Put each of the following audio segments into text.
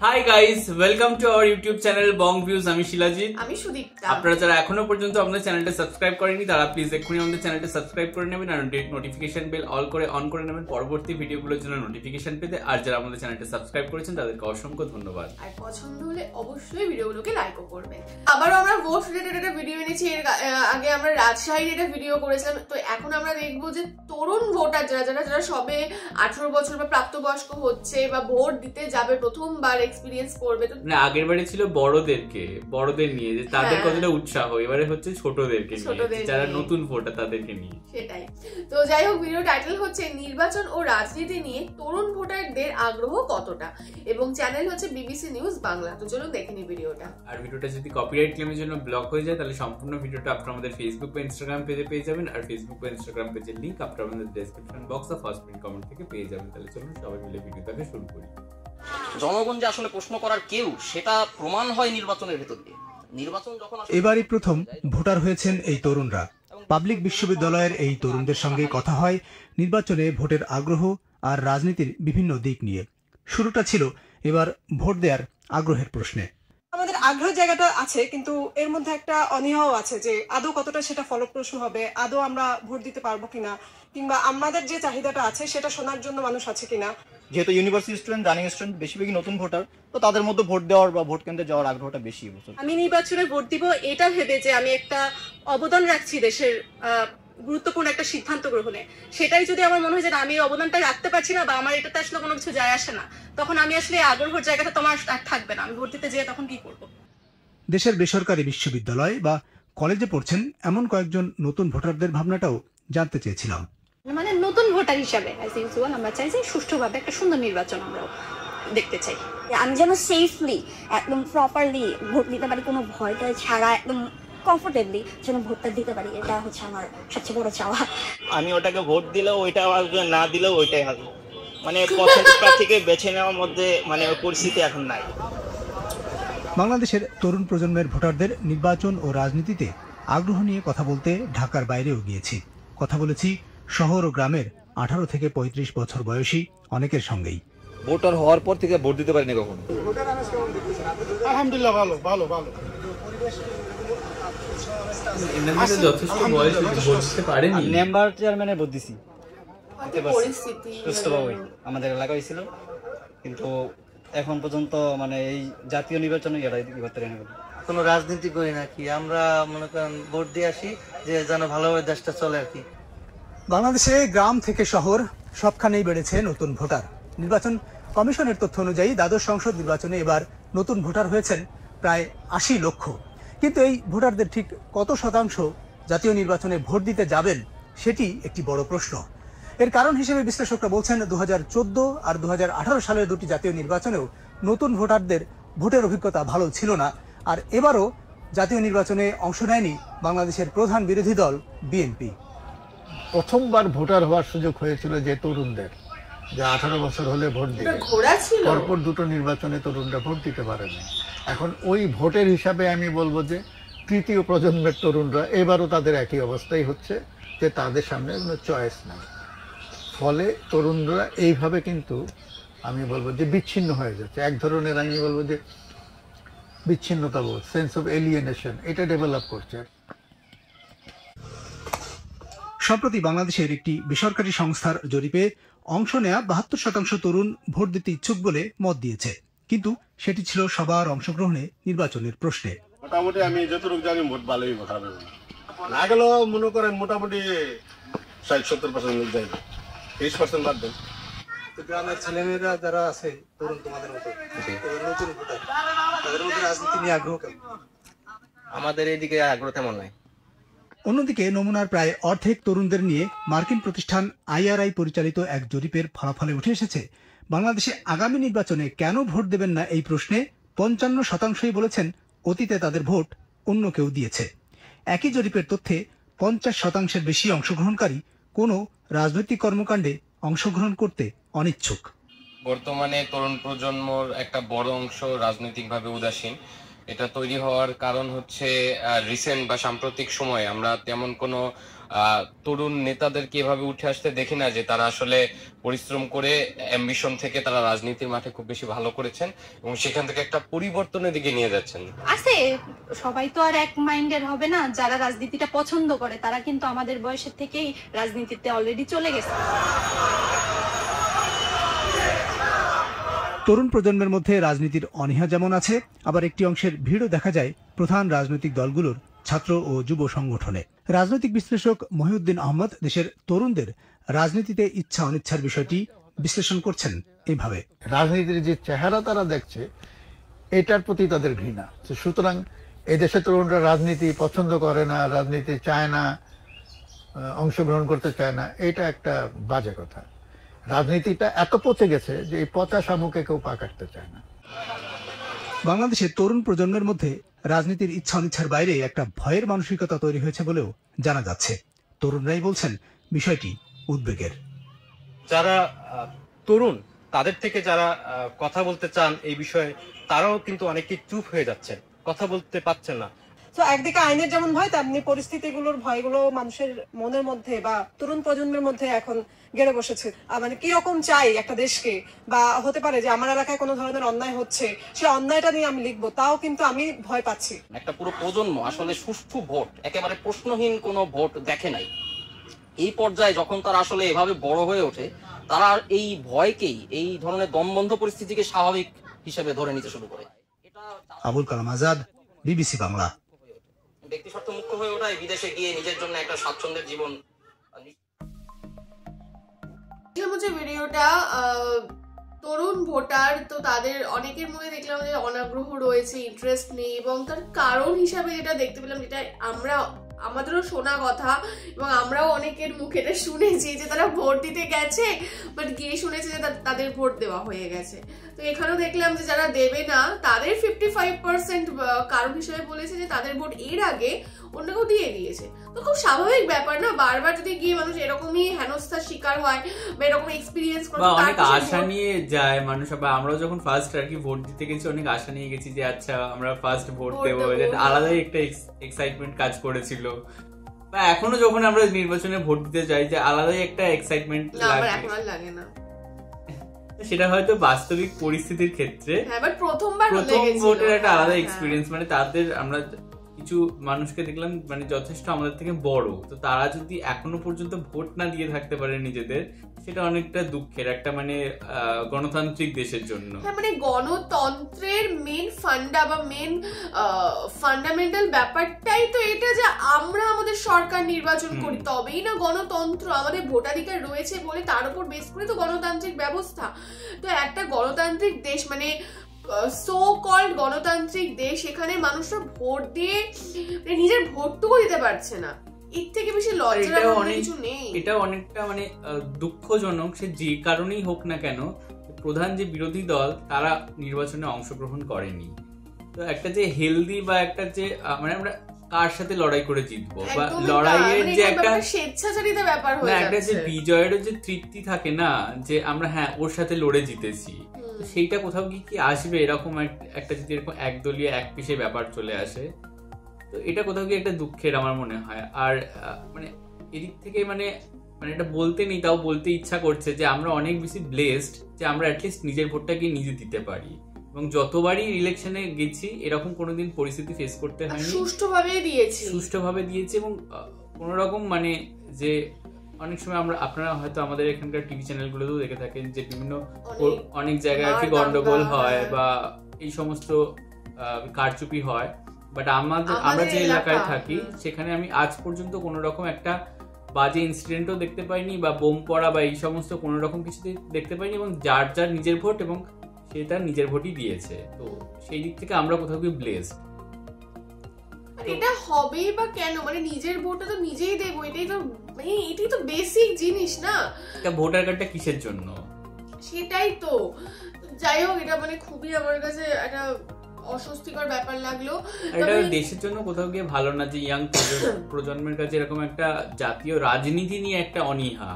Hi guys, welcome to our YouTube channel Bong views. আমি শিলাজিৎ, আমি সুদীপ্তা। আপনারা যারা এখনো পর্যন্ত আমাদের চ্যানেলটা সাবস্ক্রাইব করেনি তারা প্লিজ এক্ষুনি আমাদের চ্যানেলটা সাবস্ক্রাইব করে নেবেন আর নোটিফিকেশন বেল অন করে নেবেন পরবর্তী ভিডিওগুলোর জন্য নোটিফিকেশন পেতে। আর যারা আমাদের চ্যানেলটা সাবস্ক্রাইব করেছেন তাদেরকে অসংখ্য ধন্যবাদ। আর পছন্দ হলে অবশ্যই ভিডিওগুলোকে লাইকও করবেন। আবারও আমরা ভোট রিলেটেড একটা ভিডিও এনেছি। এর আগে আমরা রাজশাহীর একটা ভিডিও করেছিলাম। তো এখন আমরা দেখবো যে তরুণ ভোটার যারা সবে 18 বছর বা প্রাপ্তবয়স্ক হচ্ছে বা ভোট দিতে যাবে, প্রথমবার এক্সপিরিয়েন্স করবে। মানে আগের বারে ছিল বড়দের নিয়ে যে তাদের কতটা উৎসাহ, এবারে হচ্ছে ছোটদেরকে নিয়ে, যারা নতুন ভোটার তাদেরকে নিয়ে। সেটাই। তো যাই হোক, ভিডিও টাইটেল হচ্ছে নির্বাচন ও রাজনীতি নিয়ে তরুণ ভোটারদের আগ্রহ কতটা, এবং চ্যানেল হচ্ছে বিবিসি নিউজ বাংলা। তো চলুন দেখে নিই ভিডিওটা। আর ভিডিওটা যদি কপিরাইট ক্লেমের জন্য ব্লক হয়ে যায় তাহলে সম্পূর্ণ ভিডিওটা আপনারা আমাদের ফেসবুক বা ইনস্টাগ্রাম পেজে পেয়ে যাবেন। আর ফেসবুক বা ইনস্টাগ্রাম পেজের লিংক আপনারা আমাদের ডেসক্রিপশন বক্স বা ফার্স্ট পিন কমেন্ট থেকে পেয়ে যাবেন। তাহলে চলুন সবাই মিলে ভিডিওটাকে শুরু করি। জনগণ যে আসলে প্রশ্ন করার কেউ, সেটা প্রমাণ হয় নির্বাচনের ভেতর দিয়ে। নির্বাচন যখন এবারই প্রথম ভোটার হয়েছেন এই তরুণরা। পাবলিক বিশ্ববিদ্যালয়ের এই তরুণদের সঙ্গে কথা হয় নির্বাচনে ভোটের আগ্রহ আর রাজনীতির বিভিন্ন দিক নিয়ে। শুরুটা ছিল এবার ভোট দেওয়ার আগ্রহের প্রশ্নে। আমাদের আগ্রহ জায়গাটা আছে, কিন্তু এর মধ্যে একটা অনীহাও আছে যে আদৌ কতটা সেটা ফলপ্রসূ হবে, আদৌ আমরা ভোট দিতে পারবো কিনা, কিংবা আমাদের যে চাহিদাটা আছে সেটা শোনার জন্য মানুষ আছে কিনা। যেহেতু ইউনিভার্সিটি স্টুডেন্ট, রানিং স্টুডেন্ট বেশিরভাগই নতুন ভোটার, তো তাদের মধ্যে ভোট দেওয়ার বা ভোট কেন্দ্রে যাওয়ার আগ্রহটা বেশি। আমি নির্বাচনে ভোট দিব এটা ভেবে যে আমি একটা অবদান রাখছি দেশের গুরুত্বপূর্ণ একটা সিদ্ধান্ত গ্রহণে, সেটাই যদি আমার মনে হয় যে আমি অবদানটা রাখতে পারছি না বা আমার এটাতে আসলে কোনো কিছু যায় আসে না, তখন আমি আসলে আগ্রহের জায়গাটা তোমার আর থাকবে না। আমি ভোট দিতে যেয়ে তখন কি করবো? দেশের বেসরকারি বিশ্ববিদ্যালয় বা কলেজে পড়ছেন এমন কয়েকজন নতুন ভোটারদের ভাবনাটাও জানতে চেয়েছিলাম। মানে নতুন ভোটার হিসাবে আমরা চাই যে সুষ্ঠুভাবে একটা সুন্দর নির্বাচন আমরা দেখতে চাই। আমি যেন সেফলি একদম প্রপারলি ভোট দিতে পারি, কোনো ভয়টা ছাড়া একদম কমফোর্টেবলি যেন ভোটটা দিতে পারি, এটা হচ্ছে আমার সবচেয়ে বড় চাওয়া। আমি ওটাকে ভোট দিলেও ওইটা আসবে, না দিলেও ওইটাই হবে। মানে পছন্দের প্রার্থীকে বেছে নেওয়ার মধ্যে মানে পরিস্থিতি এখন নাই। বাংলাদেশের তরুণ প্রজন্মের ভোটারদের নির্বাচন ও রাজনীতিতে আগ্রহ নিয়ে কথা বলতে ঢাকার বাইরেও গিয়েছি। কথা বলেছি শহর ও গ্রামের 18 থেকে 35 বছর বয়সী অনেকের সঙ্গেই। ভোটার হওয়ার পর থেকে ভোট দিতে পারিনি কখনো। আলহামদুলিল্লাহ ভালো ভালো ভালো। যথেষ্ট বয়স ভোট দিতে পারেনি। মেম্বার চেয়ারম্যানের ভোট দিছি, সুস্থভাবে আমাদের এলাকায় ছিল, কিন্তু এখন পর্যন্ত মানে এই জাতীয় নির্বাচনে কোনো রাজনীতি করি না কি, আমরা মনে করেন ভোট দিয়ে আসি যে যেন ভালোভাবে দেশটা চলে আর কি। বাংলাদেশে গ্রাম থেকে শহর সবখানেই বেড়েছে নতুন ভোটার। নির্বাচন কমিশনের তথ্য অনুযায়ী দ্বাদশ সংসদ নির্বাচনে এবার নতুন ভোটার হয়েছেন প্রায় 80 লক্ষ। কিন্তু এই ভোটারদের ঠিক কত শতাংশ জাতীয় নির্বাচনে ভোট দিতে যাবেন সেটি একটি বড় প্রশ্ন। এর কারণ হিসেবে বিশ্লেষকরা বলছেন 2014 আর 2018 সালের দুটি জাতীয় নির্বাচনেও নতুন ভোটারদের ভোটের অভিজ্ঞতা ভালো ছিল না। আর এবারও জাতীয় নির্বাচনে অংশ নেয়নি বাংলাদেশের প্রধান বিরোধী দল বিএনপি। প্রথমবার ভোটার হওয়ার সুযোগ হয়েছিল যে তরুণদের, যে 18 বছর হলে ভোট দিবে, পরপর দুটো নির্বাচনে তরুণরা ভোট দিতে পারেনি। এখন ওই ভোটের হিসাবে আমি বলবো যে তৃতীয় প্রজন্মের তরুণরা এবারও তাদের একই অবস্থাই হচ্ছে, যে তাদের সামনে কোনো চয়েস নাই। ফলে তরুণরা এইভাবে কিন্তু আমি বলবো যে বিচ্ছিন্ন হয়ে যাচ্ছে। এক ধরনের আমি বলবো যে বিচ্ছিন্নতা বোধ, সেন্স অফ এলিয়েনেশন, এটা ডেভেলপ করছে। সম্প্রতি বাংলাদেশের একটি বেসরকারি সংস্থার জরিপে অংশ নেয়া 72% তরুণ ভোট দিতে ইচ্ছুক বলে মত দিয়েছে, কিন্তু সেটি ছিল সবার অংশগ্রহণে নির্বাচনের প্রশ্নে। মোটামুটি আমি যতটুকু জানি ভোট ভালোই হবে, না গেলেও মনে করেন মোটামুটি 60-70% লোক যাইবে, 30% বাদ দেন। গ্রামের ছেলেমেয়েরা যারা আছে তরুণ তোমাদের মতো নতুন ভোটার, তাদের মধ্যে রাজনীতি নিয়ে আগ্রহ কেমন? আমাদের এইদিকে আগ্রহ তেমন নাই। অন্যদিকে নমুনার প্রায় অর্ধেক তরুণদের নিয়ে মার্কিন প্রতিষ্ঠান IRI পরিচালিত এক জরিপের ফলাফলে উঠে এসেছে বাংলাদেশে আগামী নির্বাচনে কেন ভোট দেবেন না এই প্রশ্নে 55% বলেছেন অতীতে তাদের ভোট অন্য কেউ দিয়েছে। একই জরিপের তথ্যে 50% বেশি অংশগ্রহণকারী কোনো রাজনৈতিক কর্মকাণ্ডে অংশগ্রহণ করতে অনিচ্ছুক। বর্তমানে তরুণ প্রজন্মর একটা বড় অংশ রাজনৈতিকভাবে উদাসীন এটা তৈরি হওয়ার কারণ হচ্ছে রিসেন্ট বা সাম্প্রতিক সময়ে আমরা তেমন কোনো তরুণ নেতাদেরকে এভাবে উঠে আসতে দেখি না যে তারা আসলে পরিশ্রম করে অ্যাম্বিশন থেকে তারা রাজনীতির মাঠে খুব বেশি ভালো করেছেন এবং সেখান থেকে একটা পরিবর্তনের দিকে নিয়ে যাচ্ছেন। আছে, সবাই তো আর এক মাইন্ডের হবে না। যারা রাজনীতিটা পছন্দ করে তারা কিন্তু আমাদের বয়সের থেকেই রাজনীতিতে অলরেডি চলে গেছে। তরুণ প্রজন্মের মধ্যে রাজনীতির অনীহা যেমন আছে, আবার একটি অংশের ভিড়ও দেখা যায় প্রধান রাজনৈতিক দলগুলোর ছাত্র ও যুব সংগঠনে। রাজনৈতিক বিশ্লেষক মহিউদ্দিন আহমদ দেশের তরুণদের রাজনীতিতে ইচ্ছা অনিচ্ছার বিষয়টি বিশ্লেষণ করছেন এইভাবে। রাজনীতির যে চেহারা তারা দেখছে এটার প্রতি তাদের ঘৃণা। সুতরাং এদেশের তরুণরা রাজনীতি পছন্দ করে না, রাজনীতি চায় না, অংশগ্রহণ করতে চায় না, এটা একটা বাজে কথা। রাজনীতিটা এত পচে গেছে যে এই পচা শামুকে কেউ পা কাটতে চায় না। বাংলাদেশের তরুণ প্রজন্মের মধ্যে রাজনীতির ইচ্ছা অনিচ্ছার বাইরে একটা ভয়ের মানসিকতা তৈরি হয়েছে বলেও জানা যাচ্ছে। তরুণরাই বলছেন বিষয়টি উদ্বেগের। যারা তরুণ তাদের থেকে যারা কথা বলতে চান এই বিষয়ে, তারাও কিন্তু অনেকেই চুপ হয়ে যাচ্ছেন, কথা বলতে পারছেন না। তো একদিকে আইনের যেমন ভয়, তেমনি পরিস্থিতিগুলোর ভয়গুলো মানুষের মনের মধ্যে বা তরুণ প্রজন্মের মধ্যে এখন গেড়ে বসেছে। মানে কি রকম চাই একটা দেশকে, বা হতে পারে যে আমার এলাকায় কোনো ধরনের অন্যায় হচ্ছে, সেই অন্যায়টা নিয়ে আমি লিখবো, তাও কিন্তু আমি ভয় পাচ্ছি। একটা পুরো প্রজন্ম আসলে সুষ্ঠু ভোট, একেবারে প্রশ্নহীন কোনো ভোট দেখে নাই। এই পর্যায়ে যখন তারা আসলে এভাবে বড় হয়ে ওঠে, তারা এই ভয়কেই, এই ধরনের দমবন্ধ পরিস্থিতিকে স্বাভাবিক হিসেবে ধরে নিতে শুরু করে। আবুল কালাম আজাদ, বিবিসি বাংলা। ব্যক্তি স্বার্থ মুখ্য হয়ে ওঠায় বিদেশে গিয়ে নিজের জন্য একটা স্বাচ্ছন্দ্যের জীবন। ভিডিওটা তরুণ ভোটার, তো তাদের অনেকের মধ্যে দেখলাম যে অনাগ্রহ রয়েছে, ইন্টারেস্ট নেই, এবং তার কারণ হিসাবে যেটা দেখতে পেলাম, যেটা আমাদেরও শোনা কথা এবং আমরাও অনেকের মুখে এটা শুনেছি যে তারা ভোট দিতে গেছে, বাট গিয়ে শুনেছে যে তাদের ভোট দেওয়া হয়ে গেছে। তো এখানেও দেখলাম যে যারা দেবে না তাদের 55% কারণ হিসেবে বলেছে যে তাদের ভোট এর আগে অন্য কেউ দিয়ে দিয়েছে। তো খুব স্বাভাবিক ব্যাপার না, বারবার যদি গিয়ে মানুষ এরকমই হেনস্থার শিকার হয় বা এরকম এক্সপিরিয়েন্স করে, অনেক আশা নিয়ে যায় মানুষ। আমরাও যখন ফার্স্ট আর কি ভোট দিতে গেছি অনেক আশা নিয়ে গেছি যে আচ্ছা আমরা ফার্স্ট ভোট দেবো, আলাদাই একটা এক্সাইটমেন্ট কাজ করেছিল। বা এখনো যখন আমরা নির্বাচনে ভোট দিতে যাই যে আলাদাই একটা এক্সাইটমেন্ট লাগে না। সেটা হয়তো বাস্তবিক পরিস্থিতির ক্ষেত্রে প্রথম ভোটের একটা আলাদা এক্সপিরিয়েন্স। মানে তাদের আমরা কিছু মানুষকে দেখলাম মানে যথেষ্ট আমাদের থেকে বড়, তো তারা যদি এখনো পর্যন্ত ভোট না দিয়ে থাকতে পারে নিজেদের, সেটা অনেকটা দুঃখের একটা মানে গণতান্ত্রিক দেশের জন্য। মানে গণতন্ত্রের মেন ফান্ডা বা মেন ফান্ডামেন্টাল ব্যাপারটাই তো এটা যে আমরা আমাদের সরকার নির্বাচন করি, তবেই না গণতন্ত্র। আমাদের ভোটাধিকার রয়েছে বলে তার উপর বেস করে তো গণতান্ত্রিক ব্যবস্থা। তো একটা গণতান্ত্রিক দেশ মানে সো কল্ড গণতান্ত্রিক দেশ, এখানে মানুষরা ভোট দিয়ে নিজের ভোটটুকু দিতে পারছে না। এর থেকে বেশি লজ্জার কিছু নেই। এটা অনেকটা মানে দুঃখজনক। সে যে কারণেই হোক না কেন, প্রধান যে বিরোধী দল তারা নির্বাচনে অংশগ্রহণ করেনি। তো একটা যে হেলদি বা একটা যে মানে আমরা কার সাথে লড়াই করে জিতবো বা লড়াইয়ের যে একটা স্বেচ্ছাচারিতা ব্যাপার হয়ে যাচ্ছে, একটা যে বিজয়ের যে তৃপ্তি থাকে না, যে আমরা হ্যাঁ ওর সাথে লড়ে জিতেছি, সেইটা কোথাও কি আসবে? এরকম একটা যদি এরকম একদলীয় এক পিসে ব্যাপার চলে আসে, তো এটা কোথাও কি একটা দুঃখের আমার মনে হয়। আর মানে এদিক থেকে মানে এটা বলতে নেই, তাও বলতে ইচ্ছা করছে যে আমরা অনেক বেশি ব্লেসড যে আমরা অ্যাটলিস্ট নিজের ভোটটাকে নিজে দিতে পারি, এবং যতবারই ইলেকশনে গেছি এরকম কোনোদিন পরিস্থিতি ফেস করতে হয়নি, সুষ্ঠুভাবে দিয়েছি। এবং কোনো রকম মানে যে অনেক সময় আপনারা হয়তো আমাদের এখানকার টিভি চ্যানেলগুলোতেও দেখে থাকেন যে বিভিন্ন অনেক জায়গায় আর কি গন্ডগোল হয় বা এই সমস্ত কারচুপি হয়, বাট আমরা যে এলাকায় থাকি সেখানে আমি আজ পর্যন্ত কোনো রকম একটা বাজে ইনসিডেন্টও দেখতে পাইনি বা বোম পড়া বা এই সমস্ত কোনো রকম কিছু দেখতে পাইনি, এবং যার যার নিজের ভোট এবং সে তার নিজের ভোটই দিয়েছে। তো সেই দিক থেকে আমরা কোথাও কি ব্লেসড। এটা হবেই বা কেন, মানে নিজের ভোটটা তো নিজেই দেবো, এটাই তো বেসিক জিনিস না। এটা ভোটার কার্ডটা কিসের জন্য? সেটাই তো। যাই হোক, এটা মানে খুবই আমার কাছে একটা অস্বস্তিকর ব্যাপার লাগলো। এটা দেশের জন্য কোথাও গিয়ে ভালো না যে ইয়াং প্রজন্মের কাছে এরকম একটা জাতীয় রাজনীতি নিয়ে একটা অনীহা,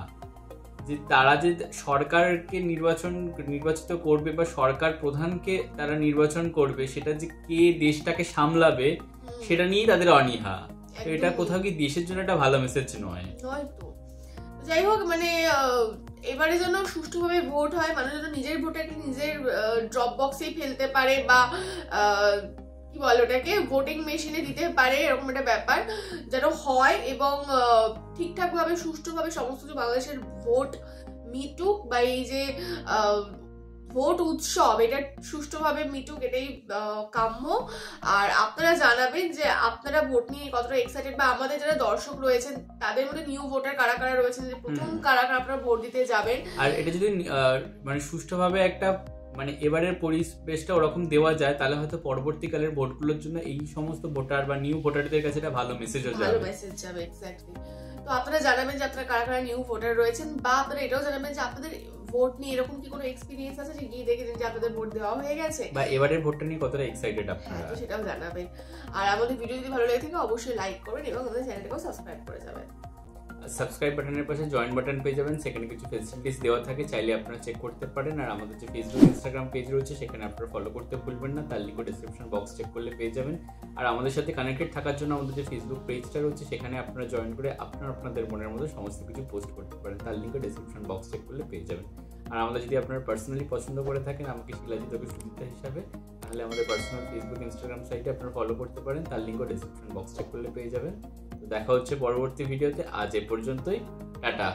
যে তারা যে সরকারকে নির্বাচিত করবে বা সরকার প্রধানকে তারা নির্বাচন করবে, সেটা যে কে দেশটাকে সামলাবে সেটা নিয়েই তাদের অনীহা। তো এটা কোথাও কি দেশের জন্য একটা ভালো মেসেজ নয়? হয়তো যাই হোক, মানে এবারে যেন সুষ্ঠুভাবে ভোট হয়, মানুষ যেন নিজের ভোটারকে নিজের ড্রপ বক্সেই ফেলতে পারে বা কি বলে ওটাকে ভোটিং মেশিনে দিতে পারে, এরকম একটা ব্যাপার যেন হয় এবং ঠিকঠাক ভাবে সুষ্ঠুভাবে সমস্ত যে বাংলাদেশের ভোট মিটুক বা এই যে ভোট উৎসব এটা সুষ্ঠুভাবে মিটুক, এটাই কাম্য। আর আপনারা জানাবেন যে আপনারা ভোট নিয়ে কতটা এক্সাইটেড, বা আমাদের যারা দর্শক রয়েছেন তাদের মধ্যে নিউ ভোটার কারা কারা রয়েছেন, যে প্রথম কারা কারা আপনারা ভোট দিতে যাবেন। আর এটা যদি মানে সুষ্ঠুভাবে একটা মানে এবারের পরিবেশটা ওরকম দেওয়া যায়, তাহলে হয়তো পরবর্তীকালের ভোটগুলোর জন্য এই সমস্ত ভোটার বা নিউ ভোটারদের কাছে এটা ভালো মেসেজ যাবে। এক্স্যাক্টলি। তো আপনারা জানাবেন যে আপনারা কারা কারা নিউ ভোটার রয়েছেন, বা আপনারা এটাও জানাবেন যে আপনাদের ভোট নিয়ে এরকম কি কোনো এক্সপেরিয়েন্স আছে যে গিয়ে দেখেছেন যে আপনাদের ভোট দেওয়া হয়ে গেছে, বা এবারের ভোটটা নিয়ে কতটা এক্সাইটেড আপনারা, তো সেটাও জানাবেন। আর আমাদের ভিডিও যদি ভালো লেগে থাকে অবশ্যই লাইক করবেন এবং আমাদের চ্যানেলটাকেও সাবস্ক্রাইব করে যাবেন। সাবস্ক্রাইব বাটনের পাশে জয়েন বাটন পেয়ে যাবেন, সেখানে কিছু ফেসিলিটিস দেওয়া থাকে, চাইলে আপনারা চেক করতে পারেন। আর আমাদের যে ফেসবুক ইনস্টাগ্রাম পেজ রয়েছে সেখানে আপনারা ফলো করতে ভুলবেন না, তার লিঙ্ক ডেসক্রিপশন বক্স চেক করলে পেয়ে যাবেন। আর আমাদের সাথে কানেক্টেড থাকার জন্য আমাদের যে ফেসবুক পেজটা রয়েছে সেখানে আপনারা জয়েন করে আপনাদের মনের মতো সমস্ত কিছু পোস্ট করতে পারেন, তার লিঙ্ক ডেসক্রিপশন বক্স চেক করলে পেয়ে যাবেন। আর আমাদের যদি আপনারা পার্সোনালি পছন্দ করে থাকেন আমাকে শিলাজিৎ রবি সুচিত্রা হিসাবে, তাহলে আমাদের পার্সোনাল ফেসবুক ইনস্টাগ্রাম সাইটে আপনারা ফলো করতে পারেন, তার লিঙ্ক ডেসক্রিপশন বক্স চেক করলে পেয়ে যাবেন। তো দেখা হচ্ছে পরবর্তী ভিডিওতে, আজ এ পর্যন্তই, টাটা।